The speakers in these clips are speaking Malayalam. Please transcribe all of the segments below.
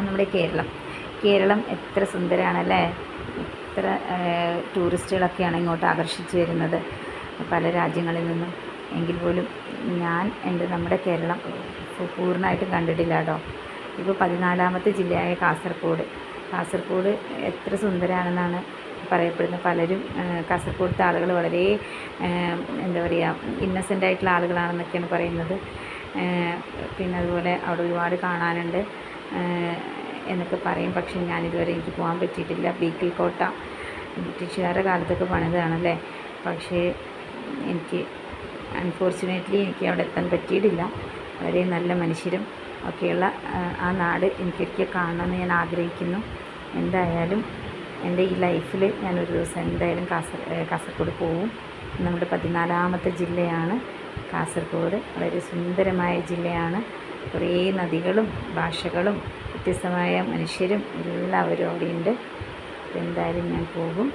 നമ്മുടെ കേരളം എത്ര സുന്ദരമാണല്ലേ. എത്ര ടൂറിസ്റ്റുകളൊക്കെയാണ് ഇങ്ങോട്ട് ആകർഷിച്ച് വരുന്നത് പല രാജ്യങ്ങളിൽ നിന്നും. എങ്കിൽ പോലും ഞാൻ നമ്മുടെ കേരളം പൂർണ്ണമായിട്ടും കണ്ടിട്ടില്ല കേട്ടോ. ഇപ്പോൾ 14ാമത്തെ ജില്ലയായ കാസർഗോഡ് എത്ര സുന്ദരമാണെന്നാണ് പറയപ്പെടുന്നത്. പലരും കാസർഗോഡത്തെ ആളുകൾ വളരെ എന്താ പറയുക, ഇന്നസെൻ്റ് ആയിട്ടുള്ള ആളുകളാണെന്നൊക്കെയാണ് പറയുന്നത്. പിന്നെ അതുപോലെ അവിടെ ഒരുപാട് കാണാനുണ്ട് എന്നൊക്കെ പറയും. പക്ഷേ ഞാനിതുവരെ എനിക്ക് പോകാൻ പറ്റിയിട്ടില്ല. ബേക്കൽ കോട്ട ബ്രിട്ടീഷുകാരുടെ കാലത്തൊക്കെ പണിതാണല്ലേ. പക്ഷേ അൺഫോർച്ചുനേറ്റ്ലി എനിക്ക് അവിടെ എത്താൻ പറ്റിയിട്ടില്ല. വളരെ നല്ല മനുഷ്യരും ഒക്കെയുള്ള ആ നാട് എനിക്കൊരിക്കൽ കാണണമെന്ന് ഞാൻ ആഗ്രഹിക്കുന്നു. എന്തായാലും എൻ്റെ ഈ ലൈഫിൽ ഞാനൊരു ദിവസം എന്തായാലും കാസർഗോഡ് പോവും. നമ്മുടെ 14ാമത്തെ ജില്ലയാണ് കാസർഗോഡ്. വളരെ സുന്ദരമായ ജില്ലയാണ്. കുറേ നദികളും ഭാഷകളും വ്യത്യസ്തമായ മനുഷ്യരും എല്ലാവരും അവിടെയുണ്ട്. അപ്പോൾ എന്തായാലും ഞാൻ പോകും.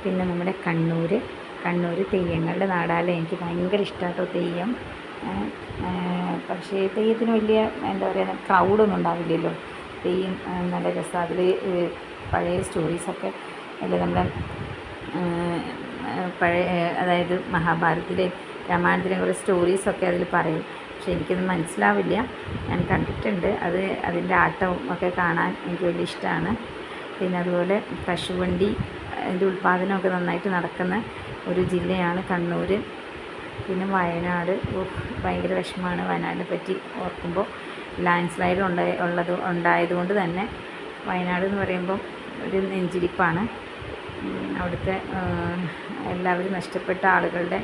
പിന്നെ നമ്മുടെ കണ്ണൂർ തെയ്യങ്ങളുടെ നാടാലേ. എനിക്ക് ഭയങ്കര ഇഷ്ടമാട്ടോ തെയ്യം. പക്ഷേ തെയ്യത്തിന് വലിയ എന്താ പറയുക, ക്രൗഡൊന്നും ഉണ്ടാവില്ലല്ലോ. തെയ്യം നല്ല രസം. അതിൽ പഴയ സ്റ്റോറീസൊക്കെ അല്ലേ, നമ്മുടെ അതായത് മഹാഭാരതത്തിലെ രാമായണത്തിലെ കുറേ സ്റ്റോറീസൊക്കെ അതിൽ പറയും. പക്ഷെ എനിക്കൊന്നും മനസ്സിലാവില്ല. ഞാൻ കണ്ടിട്ടുണ്ട്. അതിൻ്റെ ആട്ടവും ഒക്കെ കാണാൻ എനിക്ക് വലിയ ഇഷ്ടമാണ്. പിന്നെ അതുപോലെ കശുവണ്ടി അതിൻ്റെ ഉൽപ്പാദനമൊക്കെ നന്നായിട്ട് നടക്കുന്ന ഒരു ജില്ലയാണ് കണ്ണൂർ. പിന്നെ വയനാട്, ഭയങ്കര വിഷമമാണ് വയനാടിനെ പറ്റി ഓർക്കുമ്പോൾ. ലാൻഡ് സ്ലൈഡ് ഉണ്ടായതുകൊണ്ട് തന്നെ വയനാട് എന്ന് പറയുമ്പം ഒരു നെഞ്ചിരിപ്പാണ്. അവിടുത്തെ എല്ലാവരും നഷ്ടപ്പെട്ട ആളുകളുടെ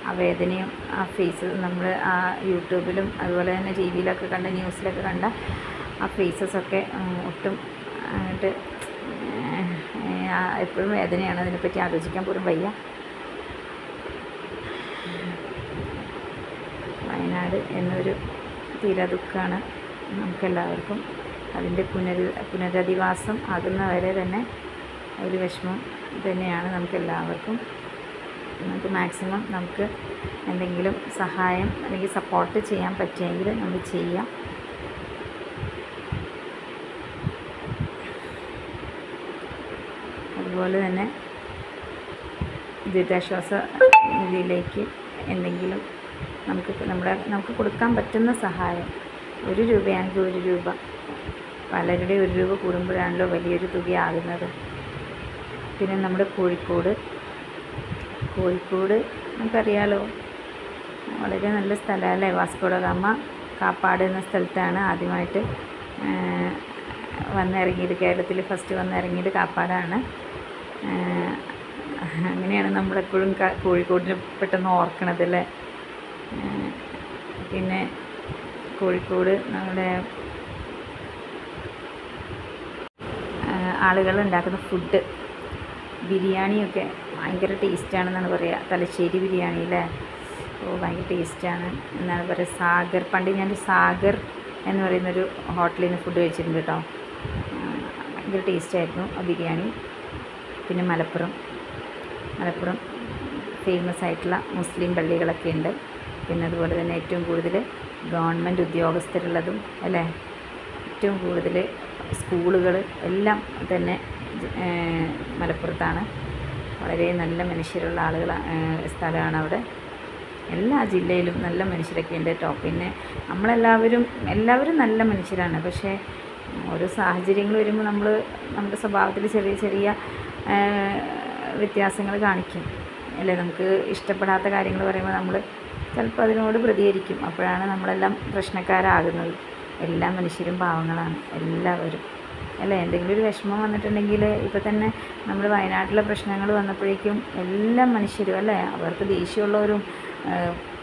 ആ വേദനയും ആ ഫേസ് നമ്മൾ ആ യൂട്യൂബിലും അതുപോലെ തന്നെ ടി വിയിലൊക്കെ കണ്ട, ന്യൂസിലൊക്കെ കണ്ട ആ ഫേസസൊക്കെ ഒട്ടും അങ്ങോട്ട് എപ്പോഴും വേദനയാണ്. അതിനെപ്പറ്റി ആലോചിക്കാൻ പോലും വയ്യ. വയനാട് എന്നൊരു തീരാ ദുഃഖമാണ് നമുക്കെല്ലാവർക്കും. അതിൻ്റെ പുനരധിവാസം ആകുന്നവരെ തന്നെ ഒരു വിഷമം തന്നെയാണ് നമുക്കെല്ലാവർക്കും. നമുക്ക് മാക്സിമം നമുക്ക് എന്തെങ്കിലും സഹായം അല്ലെങ്കിൽ സപ്പോർട്ട് ചെയ്യാൻ പറ്റിയെങ്കിൽ നമ്മൾ ചെയ്യാം. അതുപോലെ തന്നെ ദുരിതാശ്വാസ നിധിയിലേക്ക് എന്തെങ്കിലും നമുക്ക് കൊടുക്കാൻ പറ്റുന്ന സഹായം, 1 രൂപയാണെങ്കിൽ 1 രൂപ. പലരുടെ 1 രൂപ കൂടുമ്പോഴാണല്ലോ വലിയൊരു തുകയാകുന്നത്. പിന്നെ നമ്മുടെ കോഴിക്കോട് നമുക്കറിയാലോ, വളരെ നല്ല സ്ഥലമല്ലേ. വാസ്കോ ഡ ഗാമ കാപ്പാട് എന്ന സ്ഥലത്താണ് ആദ്യമായിട്ട് വന്നിറങ്ങിയത്. കേരളത്തിൽ ഫസ്റ്റ് വന്നിറങ്ങിയത് കാപ്പാടാണ്. അങ്ങനെയാണ് നമ്മളെപ്പോഴും കോഴിക്കോടിനെ പെട്ടെന്ന് ഓർക്കണത് അല്ലേ. പിന്നെ കോഴിക്കോട് നമ്മുടെ ആളുകൾ ഉണ്ടാക്കുന്ന ഫുഡ്, ബിരിയാണിയൊക്കെ ഭയങ്കര ടേസ്റ്റാണെന്നാണ് പറയുക. തലശ്ശേരി ബിരിയാണി അല്ലേ, ഭയങ്കര ടേസ്റ്റാണ് എന്നാണ് പറയുക. പണ്ട് ഞാൻ സാഗർ എന്ന് പറയുന്നൊരു ഹോട്ടലിൽ നിന്ന് ഫുഡ് കഴിച്ചിട്ടുണ്ട് കേട്ടോ. ഭയങ്കര ടേസ്റ്റായിരുന്നു ആ ബിരിയാണി. പിന്നെ മലപ്പുറം ഫേമസ് ആയിട്ടുള്ള മുസ്ലിം പള്ളികളൊക്കെ ഉണ്ട്. പിന്നെ അതുപോലെ തന്നെ ഏറ്റവും കൂടുതൽ ഗവൺമെൻറ് ഉദ്യോഗസ്ഥരുള്ളതും അല്ലേ, ഏറ്റവും കൂടുതൽ സ്കൂളുകൾ എല്ലാം തന്നെ മലപ്പുറത്താണ്. വളരെ നല്ല മനുഷ്യരുള്ള സ്ഥലമാണ് അവിടെ. എല്ലാ ജില്ലയിലും നല്ല മനുഷ്യരൊക്കെ ഉണ്ട് കേട്ടോ. പിന്നെ എല്ലാവരും നല്ല മനുഷ്യരാണ്. പക്ഷേ ഓരോ സാഹചര്യങ്ങൾ വരുമ്പോൾ നമ്മുടെ സ്വഭാവത്തിൽ ചെറിയ ചെറിയ വ്യത്യാസങ്ങൾ കാണിക്കും അല്ലേ. നമുക്ക് ഇഷ്ടപ്പെടാത്ത കാര്യങ്ങൾ പറയുമ്പോൾ നമ്മൾ ചിലപ്പോൾ അതിനോട് പ്രതികരിക്കും. അപ്പോഴാണ് നമ്മളെല്ലാം പ്രശ്നക്കാരാകുന്നത്. എല്ലാ മനുഷ്യരും പാവങ്ങളാണ് എല്ലാവരും അല്ലേ. എന്തെങ്കിലും ഒരു വിഷമം വന്നിട്ടുണ്ടെങ്കിൽ ഇപ്പോൾ തന്നെ നമ്മൾ വയനാട്ടിലെ പ്രശ്നങ്ങൾ വന്നപ്പോഴേക്കും എല്ലാ മനുഷ്യരും അല്ലേ, അവർക്ക് ദേഷ്യമുള്ളവരും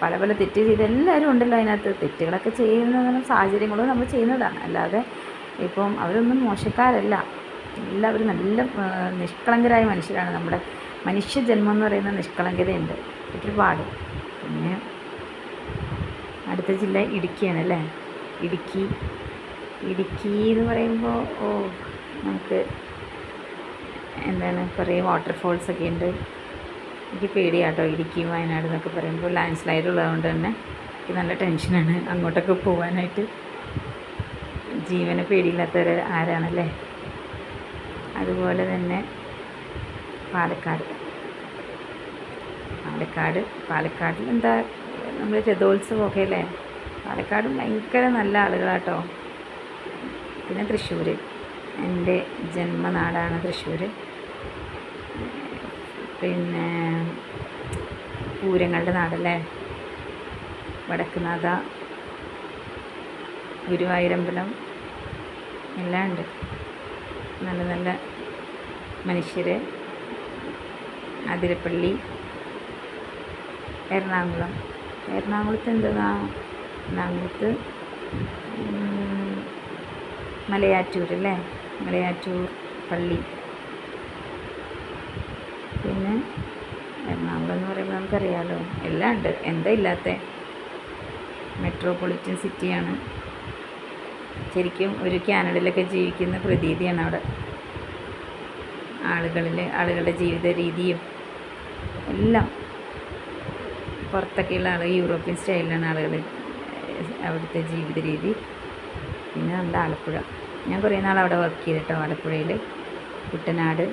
പല തെറ്റ് ചെയ്ത് എല്ലാവരും ഉണ്ടല്ലോ അതിനകത്ത്. തെറ്റുകളൊക്കെ ചെയ്യുന്നതിനും സാഹചര്യങ്ങളും നമ്മൾ ചെയ്യുന്നതാണ്. അല്ലാതെ ഇപ്പം അവരൊന്നും മോശക്കാരല്ല. എല്ലാവരും നല്ല നിഷ്കളങ്കരായ മനുഷ്യരാണ്. നമ്മുടെ മനുഷ്യജന്മം എന്ന് പറയുന്ന നിഷ്കളങ്കതയുണ്ട് ഒരുപാട്. പിന്നെ അടുത്ത ജില്ല ഇടുക്കിയാണ് അല്ലേ. ഇടുക്കി എന്ന് പറയുമ്പോൾ നമുക്ക് കുറേ വാട്ടർഫോൾസൊക്കെ ഉണ്ട്. എനിക്ക് പേടിയാട്ടോ ഇടുക്കിയും വയനാട് എന്നൊക്കെ പറയുമ്പോൾ. ലാൻഡ് സ്ലൈഡ് ഉള്ളതുകൊണ്ട് തന്നെ എനിക്ക് നല്ല ടെൻഷനാണ് അങ്ങോട്ടൊക്കെ പോകാനായിട്ട്. ജീവനെ പേടിയില്ലാത്തവർ ആരാണല്ലേ. അതുപോലെ തന്നെ പാലക്കാടിൽ എന്താ നമ്മൾ രഥോത്സവമൊക്കെ അല്ലേ. പാലക്കാടും ഭയങ്കര നല്ല ആളുകളാട്ടോ. പിന്നെ തൃശ്ശൂർ, എൻ്റെ ജന്മനാടാണ് തൃശ്ശൂർ. പിന്നെ പൂരങ്ങളുടെ നാടല്ലേ, വടക്കുനാഥ, ഗുരുവായൂരമ്പലം എല്ലാം ഉണ്ട്. നല്ല നല്ല മനുഷ്യർ. അതിരപ്പള്ളി, എറണാകുളത്ത് എന്തെന്നാ, എറണാകുളത്ത് മലയാറ്റൂർ അല്ലേ, മലയാറ്റൂർ പള്ളി. പിന്നെ എറണാകുളം എന്ന് പറയുമ്പോൾ നമുക്കറിയാമല്ലോ, എല്ലാം ഉണ്ട്. എന്താ ഇല്ലാത്ത മെട്രോപൊളിറ്റൻ സിറ്റിയാണ്. ശരിക്കും ഒരു കാനഡയിലൊക്കെ ജീവിക്കുന്ന പ്രതീതിയാണ് അവിടെ. ആളുകളുടെ ജീവിത രീതിയും എല്ലാം പുറത്തൊക്കെയുള്ള ആളുകൾ യൂറോപ്യൻ സ്റ്റൈലിലാണ് ആളുകൾ അവിടുത്തെ ജീവിത രീതി. പിന്നെ നമ്മുടെ ആലപ്പുഴ, ഞാൻ കുറേ നാൾ അവിടെ വർക്ക് ചെയ്തിട്ടോ, ആലപ്പുഴയിൽ കുട്ടനാട്.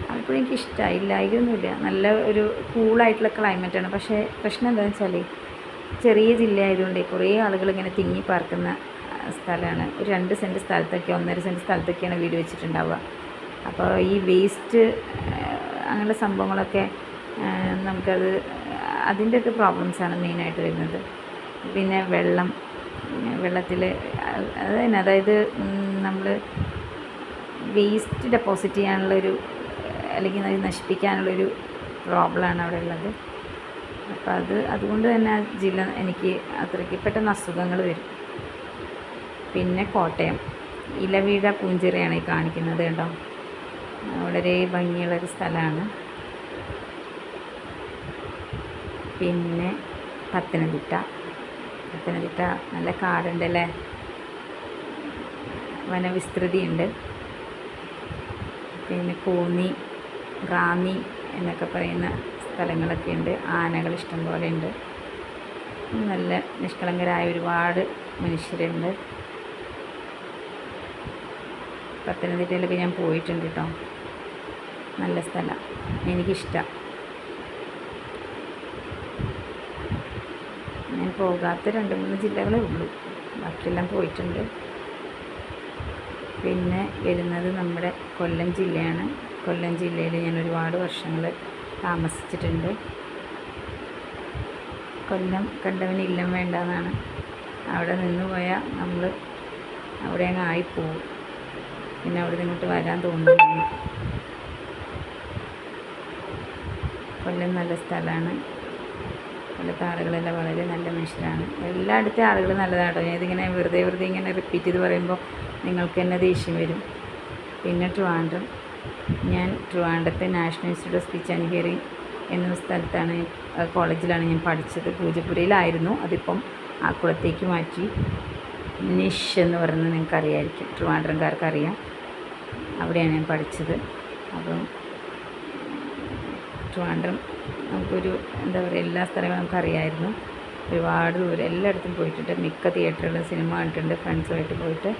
ആലപ്പുഴ എനിക്ക് ഇഷ്ടമായി, ഇല്ലായികയൊന്നുമില്ല. നല്ല ഒരു കൂളായിട്ടുള്ള ക്ലൈമറ്റാണ്. പക്ഷേ പ്രശ്നം എന്താണെന്ന് വെച്ചാൽ ചെറിയ ജില്ല ആയതുകൊണ്ട് കുറേ ആളുകൾ ഇങ്ങനെ തിങ്ങി പാർക്കുന്ന സ്ഥലമാണ്. ഒരു 2 സെൻറ്റ് സ്ഥലത്തൊക്കെ 1.5 സെൻറ്റ് സ്ഥലത്തൊക്കെയാണ് വീട് വെച്ചിട്ടുണ്ടാവുക. അപ്പോൾ ഈ വേസ്റ്റ് അങ്ങനെയുള്ള സംഭവങ്ങളൊക്കെ നമുക്കത് അതിൻ്റെയൊക്കെ പ്രോബ്ലംസാണ് മെയിനായിട്ട് വരുന്നത്. പിന്നെ വെള്ളത്തിൽ അത് തന്നെ, അതായത് നമ്മൾ വേസ്റ്റ് ഡെപ്പോസിറ്റ് ചെയ്യാനുള്ളൊരു അല്ലെങ്കിൽ അത് നശിപ്പിക്കാനുള്ളൊരു പ്രോബ്ലമാണ് അവിടെ ഉള്ളത്. അപ്പോൾ അതുകൊണ്ട് തന്നെ ആ ജില്ല എനിക്ക് അത്രയ്ക്ക് പെട്ടെന്ന് അസുഖങ്ങൾ വരും. പിന്നെ കോട്ടയം ഇലവീഴ പൂഞ്ചിറയാണ് ഈ കാണിക്കുന്നത് കേട്ടോ. വളരെ ഭംഗിയുള്ളൊരു സ്ഥലമാണ്. പിന്നെ പത്തനംതിട്ട നല്ല കാടുണ്ടല്ലേ, വനവിസ്തൃതിയുണ്ട്. പിന്നെ കോന്നി, റാന്നി എന്നൊക്കെ പറയുന്ന സ്ഥലങ്ങളൊക്കെ ഉണ്ട്. ആനകൾ ഇഷ്ടം പോലെ ഉണ്ട്. നല്ല നിഷ്കളങ്കരായ ഒരുപാട് മനുഷ്യരുണ്ട്. പത്തനംതിട്ടയിലൊക്കെ ഞാൻ പോയിട്ടുണ്ട് കേട്ടോ. നല്ല സ്ഥലം, എനിക്കിഷ്ടം. ഞാൻ പോകാത്ത 2-3 ജില്ലകളേ ഉള്ളൂ, ബാക്കിയെല്ലാം പോയിട്ടുണ്ട്. പിന്നെ വരുന്നത് നമ്മുടെ കൊല്ലം ജില്ലയാണ്. കൊല്ലം ജില്ലയിൽ ഞാൻ ഒരുപാട് വർഷങ്ങൾ താമസിച്ചിട്ടുണ്ട്. കൊല്ലം കണ്ടവന് ഇല്ലം വേണ്ട എന്നാണ്. അവിടെ നിന്ന് പോയാൽ നമ്മൾ അവിടെ അങ്ങ് ആയിപ്പോവും. പിന്നെ അവിടെ നിന്ന് ഇങ്ങോട്ട് വരാൻ തോന്നുന്നു. കൊല്ലം നല്ല സ്ഥലമാണ്. കൊല്ലത്തെ ആളുകളെല്ലാം വളരെ നല്ല മനുഷ്യരാണ്. എല്ലായിടത്തെ ആളുകൾ നല്ലതാട്ടോ. ഇതിങ്ങനെ വെറുതെ ഇങ്ങനെ റിപ്പീറ്റ് ചെയ്ത് പറയുമ്പോൾ നിങ്ങൾക്ക് തന്നെ ദേഷ്യം വരും. പിന്നെ ട്രിവാൻഡ്രം, ഞാൻ ട്രിവാൻഡ്രത്തെ national institute of speech and hearing എന്ന സ്ഥലത്താണ്, കോളേജിലാണ് ഞാൻ പഠിച്ചത്. പൂജപ്പുരയിലായിരുന്നു, അതിപ്പം ആക്കുളത്തേക്ക് മാറ്റി. നിഷ് എന്ന് പറയുന്നത് നിങ്ങൾക്ക് അറിയാമായിരിക്കും, ട്രിവാൻഡ്രംകാർക്ക് അറിയാം. അവിടെയാണ് ഞാൻ പഠിച്ചത്. അപ്പം ട്രിവാൻഡ്രം നമുക്കൊരു എന്താ പറയുക, എല്ലാ സ്ഥലങ്ങളും നമുക്കറിയാമായിരുന്നു. ഒരുപാട് ദൂരം എല്ലായിടത്തും പോയിട്ടുണ്ട്. മിക്ക തിയേറ്ററുകളിലും സിനിമ കണ്ടിട്ടുണ്ട് ഫ്രണ്ട്സുമായിട്ട് പോയിട്ട്.